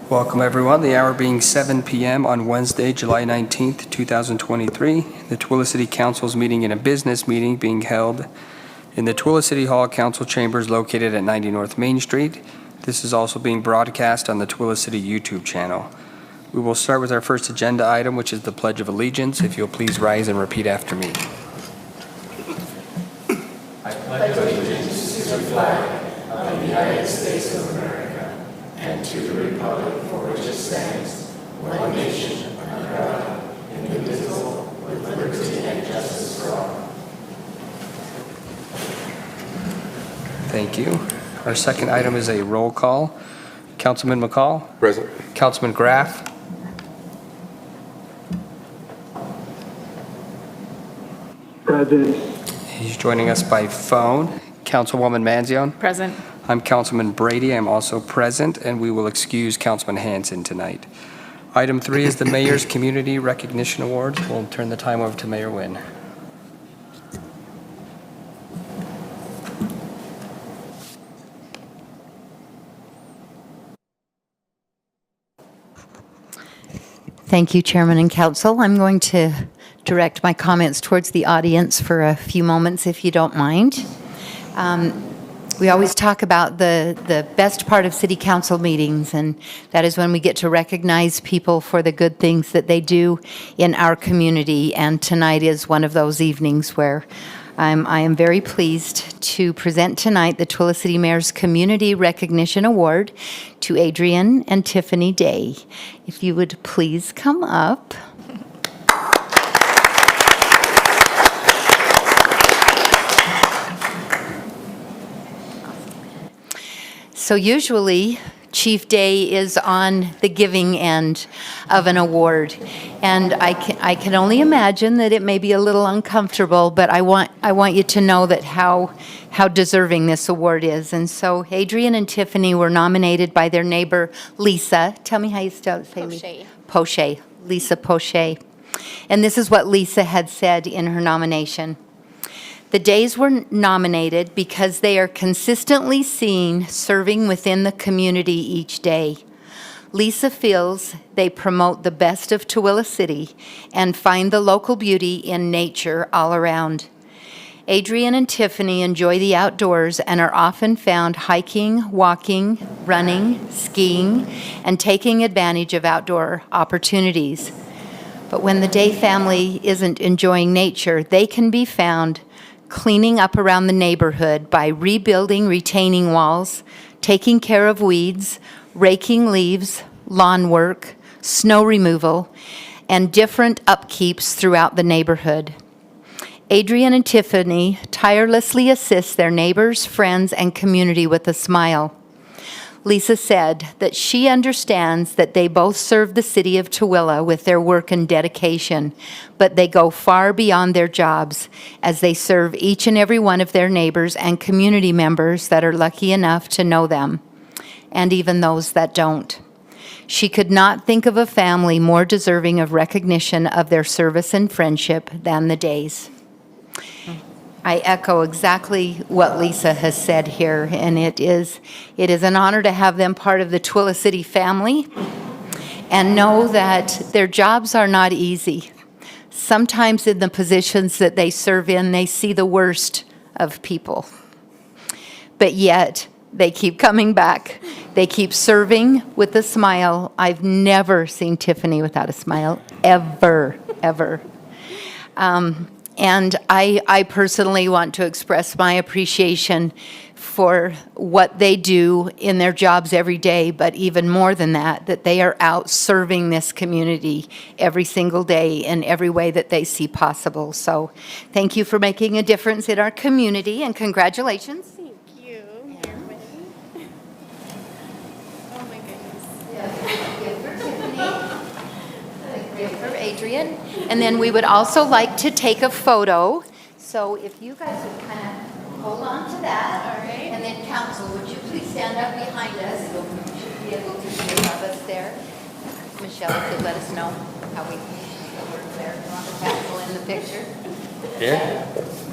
Welcome, everyone. The hour being 7 p.m. on Wednesday, July 19th, 2023. The Tooele City Council's meeting in a business meeting being held in the Tooele City Hall Council Chambers located at 90 North Main Street. This is also being broadcast on the Tooele City YouTube channel. We will start with our first agenda item, which is the Pledge of Allegiance. If you'll please rise and repeat after me. I pledge allegiance to the flag of the United States of America and to the republic for which it stands, one nation, under God, indivisible, with liberty and justice for all. Thank you. Our second item is a roll call. Councilman McCall? Present. Councilman Graff? Present. He's joining us by phone. Councilwoman Manzione? Present. I'm Councilman Brady. I'm also present, and we will excuse Councilman Hanson tonight. Item 3 is the Mayor's Community Recognition Award. We'll turn the time over to Mayor Wynne. Thank you, Chairman and Council. I'm going to direct my comments towards the audience for a few moments, if you don't mind. We always talk about the best part of City Council meetings, and that is when we get to recognize people for the good things that they do in our community. And tonight is one of those evenings where I am very pleased to present tonight the Tooele City Mayor's Community Recognition Award to Adrian and Tiffany Day. If you would please come up. So usually, Chief Day is on the giving end of an award, and I can only imagine that it may be a little uncomfortable, but I want you to know that how deserving this award is. And so Adrian and Tiffany were nominated by their neighbor Lisa. Tell me how you say Poche. Poche. Lisa Poche. And this is what Lisa had said in her nomination. The Days were nominated because they are consistently seen serving within the community each day. Lisa feels they promote the best of Tooele City and find the local beauty in nature all around. Adrian and Tiffany enjoy the outdoors and are often found hiking, walking, running, skiing, and taking advantage of outdoor opportunities. But when the Day family isn't enjoying nature, they can be found cleaning up around the neighborhood by rebuilding retaining walls, taking care of weeds, raking leaves, lawn work, snow removal, and different upkeeps throughout the neighborhood. Adrian and Tiffany tirelessly assist their neighbors, friends, and community with a smile. Lisa said that she understands that they both serve the city of Tooele with their work and dedication, but they go far beyond their jobs as they serve each and every one of their neighbors and community members that are lucky enough to know them, and even those that don't. She could not think of a family more deserving of recognition of their service and friendship than the Days. I echo exactly what Lisa has said here, and it is an honor to have them part of the Tooele City family and know that their jobs are not easy. Sometimes in the positions that they serve in, they see the worst of people. But yet, they keep coming back. They keep serving with a smile. I've never seen Tiffany without a smile, ever. And I personally want to express my appreciation for what they do in their jobs every day, but even more than that they are out serving this community every single day in every way that they see possible. So thank you for making a difference in our community, and congratulations. Thank you. Oh my goodness. For Adrian. And then we would also like to take a photo. So if you guys would kind of hold on to that. All right. And then council, would you please stand up behind us? You should be able to see above us there. Michelle could let us know how we work there. You want the council in the picture? Yeah. Is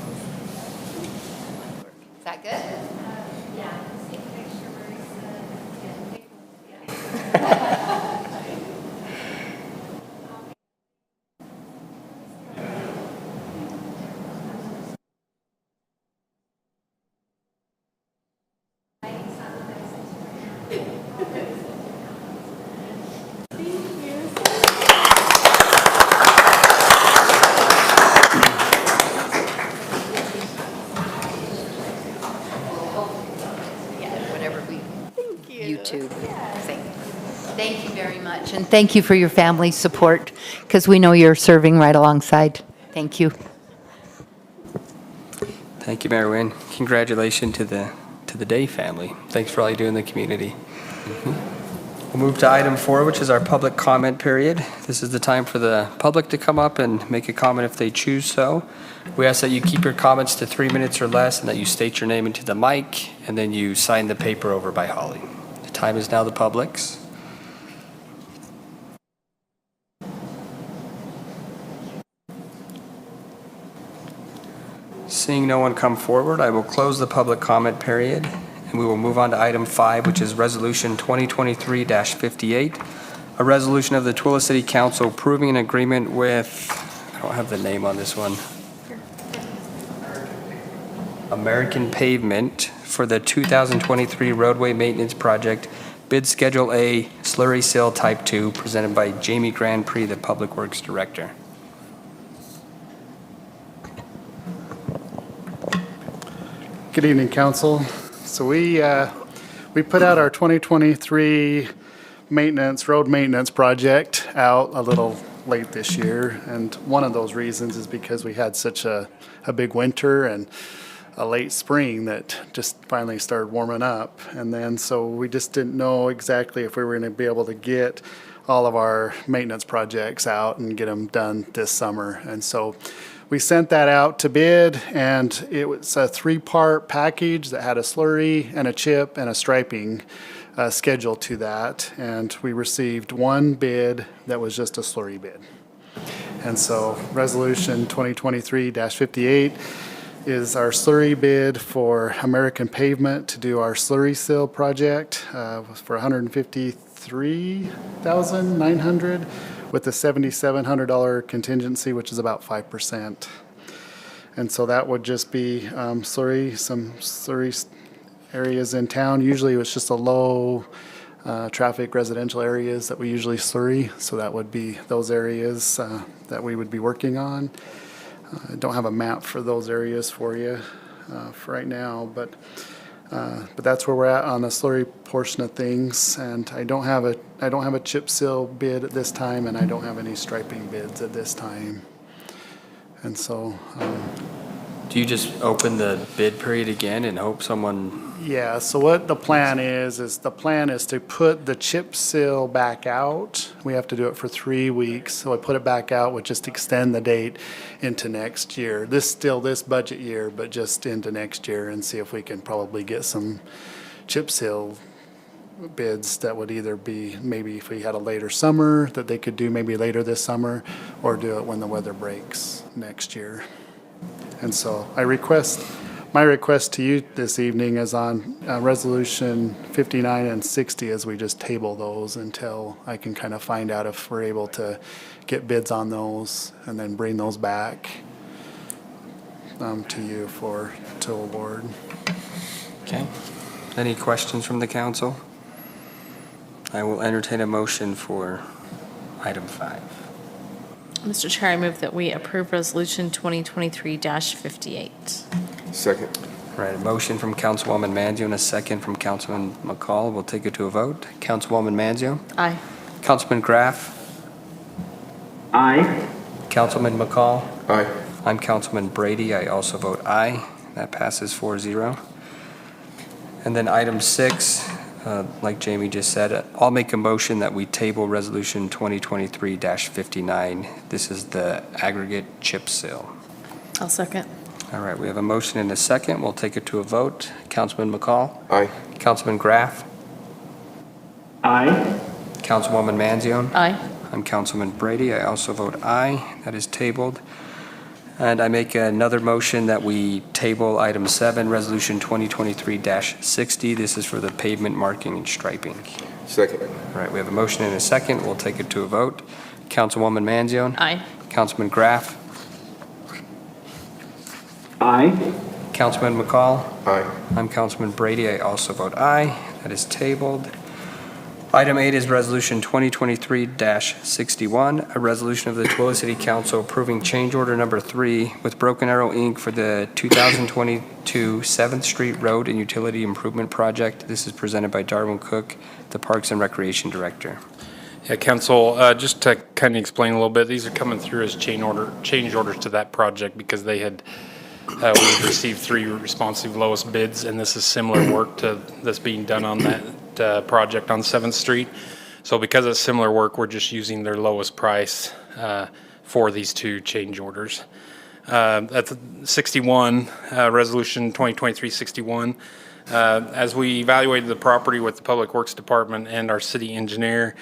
that good? Yeah. Take a picture where he said, yeah. much, and thank you for your family's support, because we know you're serving right alongside. Thank you. Thank you, Mayor Nguyen. Congratulations to the Day family. Thanks for all you do in the community. We'll move to item 4, which is our public comment period. This is the time for the public to come up and make a comment if they choose so. We ask that you keep your comments to 3 minutes or less and that you state your name into the mic, and then you sign the paper over by Holly. The time is now the public's. Seeing no one come forward, I will close the public comment period, and we will move on to item 5, which is Resolution 2023-58, a resolution of the Twila City Council approving an agreement with, I don't have the name on this one, American Pavement for the 2023 roadway maintenance project, bid Schedule A, Slurry Sill Type 2, presented by Jamie Grand Prix, the Public Works Director. Good evening, Council. So we put out our 2023 road maintenance project out a little late this year, and one of those reasons is because we had such a big winter and a late spring that just finally started warming up, and then so we just didn't know exactly if we were going to be able to get all of our maintenance projects out and get them done this summer, and so we sent that out to bid, and it was a 3-part package that had a slurry and a chip and a striping schedule to that. And we received one bid that was just a slurry bid. And so Resolution 2023-58 is our slurry bid for American Pavement to do our slurry seal project for $153,900. with a $7,700 contingency, which is about 5%. And so that would just be some slurry areas in town. Usually it's just a low traffic residential areas that we usually slurry. So that would be those areas that we would be working on. I don't have a map for those areas for you for right now, but that's where we're at on the slurry portion of things, and I don't have a chip seal bid at this time, and I don't have any striping bids at this time. And so, Do you just open the bid period again and hope someone? yeah, so what the plan is the plan is to put the chip seal back out. We have to do it for 3 weeks, so I put it back out, which just extend the date into next year. This budget year, but just into next year, and see if we can probably get some chip seal bids that would either be, maybe if we had a later summer, that they could do maybe later this summer, or do it when the weather breaks next year. And so my request to you this evening is on Resolution 59 and 60, as we just table those until I can kind of find out if we're able to get bids on those and then bring those back to you to award. Okay. Any questions from the council? I will entertain a motion for item 5. Mr. Chair, I move that we approve Resolution 2023-58. Second. All right, a motion from Councilwoman Manzio and a second from Councilman McCall. We'll take it to a vote. Councilwoman Manzio? Aye. Councilman Graff? Aye. Councilman McCall? Aye. I'm Councilman Brady. I also vote aye. That passes 4-0. And then item 6, like Jamie just said, I'll make a motion that we table Resolution 2023-59. This is the aggregate chip seal. I'll second. All right, we have a motion and a second. We'll take it to a vote. Councilman McCall? Aye. Councilman Graff? Aye. Councilwoman Manzione? Aye. I'm Councilman Brady. I also vote aye. That is tabled. And I make another motion that we table item 7, Resolution 2023-60. This is for the pavement marking and striping. Second. All right, we have a motion and a second. We'll take it to a vote. Councilwoman Manzione? Aye. Councilman Graff? Aye. Councilman McCall? Aye. I'm Councilman Brady. I also vote aye. That is tabled. Item 8 is Resolution 2023-61, a resolution of the Twila City Council approving change order number 3 with Broken Arrow, Inc. for the 2022 7th Street Road and Utility Improvement Project. This is presented by Darwin Cook, the Parks and Recreation Director. Yeah, Council, just to kind of explain a little bit, these are coming through as change orders to that project because they had, we had received 3 responsive lowest bids, and this is similar work to that's being done on that project on 7th Street. So because it's similar work, we're just using their lowest price for these 2 change orders. At 61, Resolution 2023-61, as we evaluated the property with the Public Works Department and our city engineer,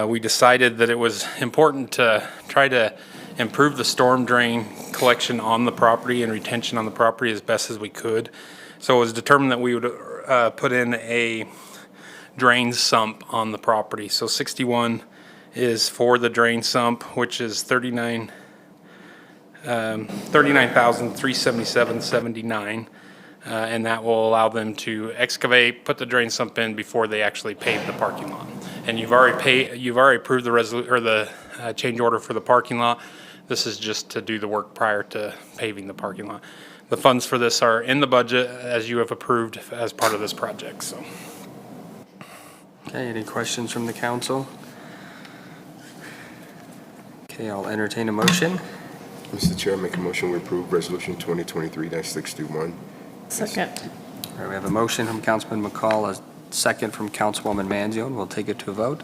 we decided that it was important to try to improve the storm drain collection on the property and retention on the property as best as we could. So it was determined that we would put in a drain sump on the property. So 61 is for the drain sump, which is $39,377.79, and that will allow them to excavate, put the drain sump in before they actually pave the parking lot. And you've already approved the change order for the parking lot. This is just to do the work prior to paving the parking lot. The funds for this are in the budget as you have approved as part of this project. So. Okay, any questions from the council? Okay, I'll entertain a motion. Mr. Chair, make a motion we approve Resolution 2023-61. Second. All right, we have a motion from Councilman McCall, a second from Councilwoman Manzione. We'll take it to a vote.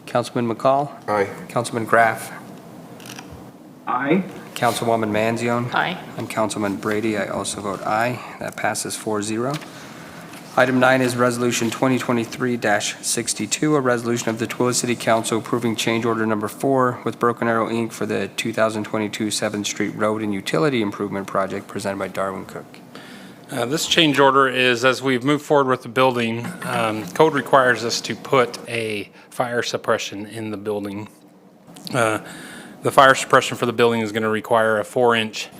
Councilman McCall? Aye. Councilman Graff? Aye. Councilwoman Manzione? Aye. I'm Councilman Brady. I also vote aye. That passes 4-0. Item 9 is Resolution 2023-62, a resolution of the Twila City Council approving change order number 4 with Broken Arrow, Inc. for the 2022 7th Street Road and Utility Improvement Project presented by Darwin Cook. This change order is, as we've moved forward with the building, code requires us to put a fire suppression in the building. The fire suppression for the building is going to require a 4-inch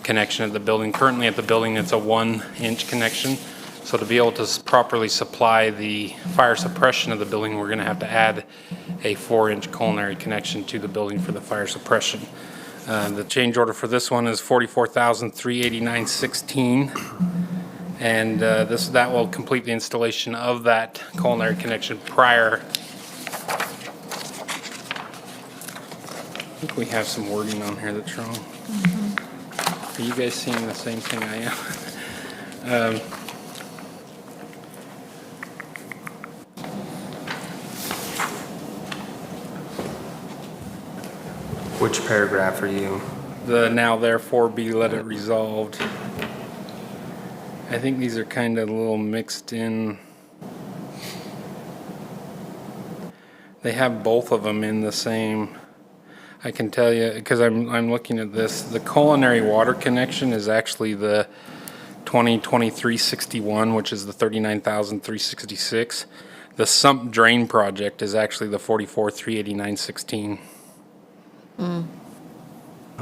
connection at the building. Currently at the building, it's a 1-inch connection. So to be able to properly supply the fire suppression of the building, we're going to have to add a 4-inch culinary connection to the building for the fire suppression. The change order for this one is $44,389.16, and that will complete the installation of that culinary connection prior. I think we have some wording on here that's wrong. Are you guys seeing the same thing I am? Which paragraph are you? The now therefore be let it resolved. I think these are kind of a little mixed in. They have both of them in the same. I can tell you because I'm looking at this. The culinary water connection is actually the 2023-61, which is the $39,366. The sump drain project is actually the $44,389.16. Oh,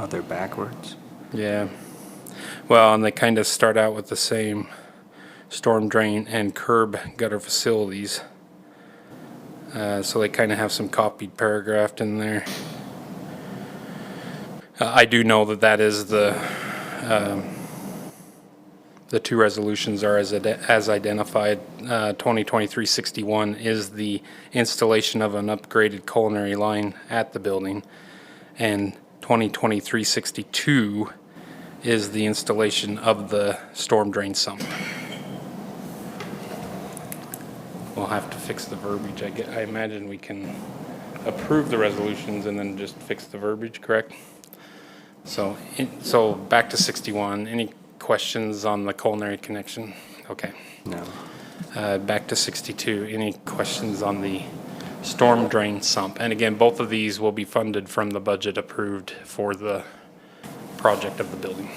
they're backwards. Yeah. Well, and they kind of start out with the same storm drain and curb gutter facilities. So they kind of have some copied paragraph in there. I do know that is the 2 resolutions are as identified. 2023-61 is the installation of an upgraded culinary line at the building, and 2023-62 is the installation of the storm drain sump. We'll have to fix the verbiage. I imagine we can approve the resolutions and then just fix the verbiage, correct? So back to 61. Any questions on the culinary connection? Okay. No. Back to 62. Any questions on the storm drain sump? And again, both of these will be funded from the budget approved for the project of the building.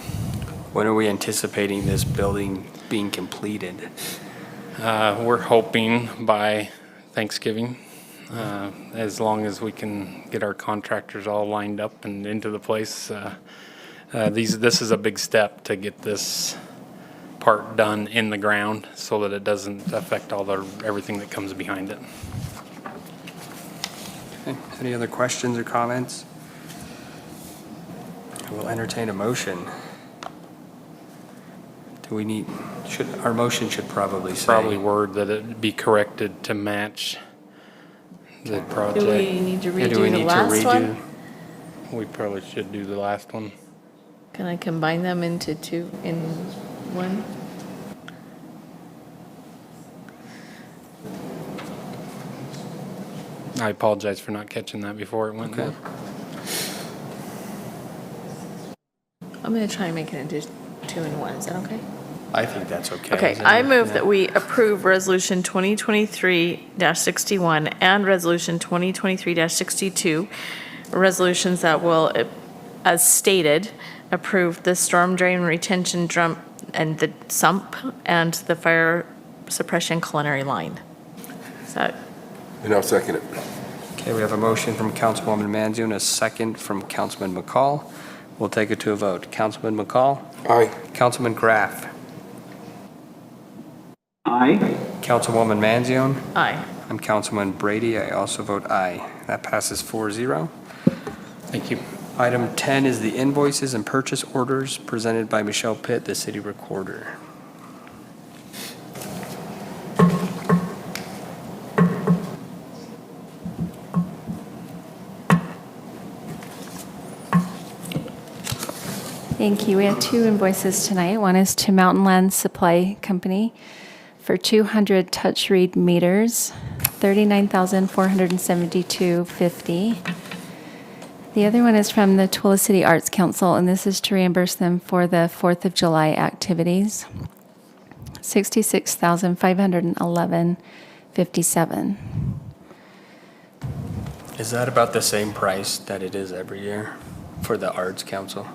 When are we anticipating this building being completed? We're hoping by Thanksgiving, as long as we can get our contractors all lined up and into the place. This is a big step to get this part done in the ground so that it doesn't affect everything that comes behind it. Okay. Any other questions or comments? We'll entertain a motion. Our motion should probably say. Probably word that it be corrected to match the project. Do we need to Yeah, do we redo the need to last redo? one? We probably should do the last one. Can I combine them into two, in one? I apologize for not catching that before it went. Okay. I'm going to try and make it into two in one. Is that okay? I think that's okay. Okay, Is that- I move yeah. that we approve Resolution 2023-61 and Resolution 2023-62, resolutions that will, as stated, approve the storm drain retention drum and the sump and the fire suppression culinary line. Is that, And I'll second it. Okay, we have a motion from Councilwoman Manzio and a second from Councilman McCall. We'll take it to a vote. Councilman McCall? Aye. Councilman Graff? Aye. Councilwoman Manzione? aye. I'm Councilman Brady. I also vote aye. That passes 4-0. Thank you. Item 10 is the invoices and purchase orders presented by Michelle Pitt, the city recorder. Thank you. We have two invoices tonight. One is to Mountain Land Supply Company for 200 touch read meters, $39,472.50. The other one is from the Twila City Arts Council, and this is to reimburse them for the 4th of July activities, $66,511.57. Is that about the same price that it is every year for the Arts Council?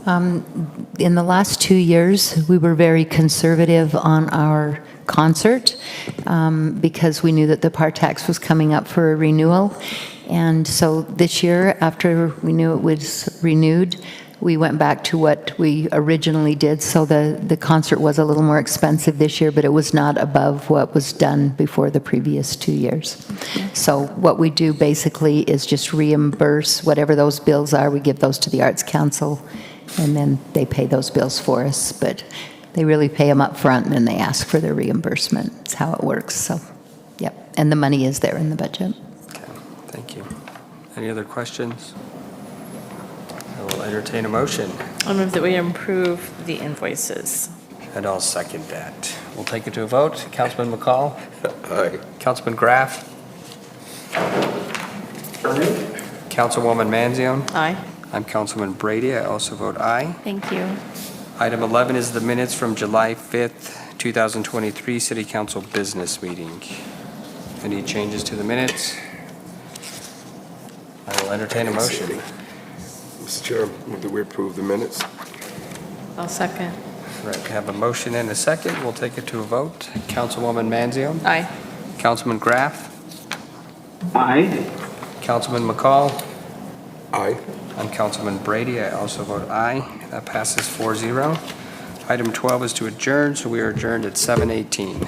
In the last 2 years, we were very conservative on our concert because we knew that the par tax was coming up for a renewal. And so this year, after we knew it was renewed, we went back to what we originally did. So the concert was a little more expensive this year, but it was not above what was done before the previous 2 years. So what we do basically is just reimburse whatever those bills are. We give those to the Arts Council, and then they pay those bills for us. But they really pay them up front, and then they ask for their reimbursement. That's how it works. So, yep. And the money is there in the budget. Okay, thank you. Any other questions? I will entertain a motion, I move that we approve the invoices. and I'll second that. We'll take it to a vote. Councilman McCall? Aye. Councilman Graff? Councilwoman Manzione? Aye. I'm Councilman Brady. I also vote aye. Thank you. Item 11 is the minutes from July 5th, 2023 City Council Business Meeting. Any changes to the minutes? I will entertain a motion. Mr. Chair, move that we approve the minutes. I'll second. Right, we have a motion and a second. We'll take it to a vote. Councilwoman Manzione? Aye. Councilman Graff? Aye. Councilman McCall? Aye. I'm Councilman Brady. I also vote aye. That passes 4-0. Item 12 is to adjourn, so we are adjourned at 7:18.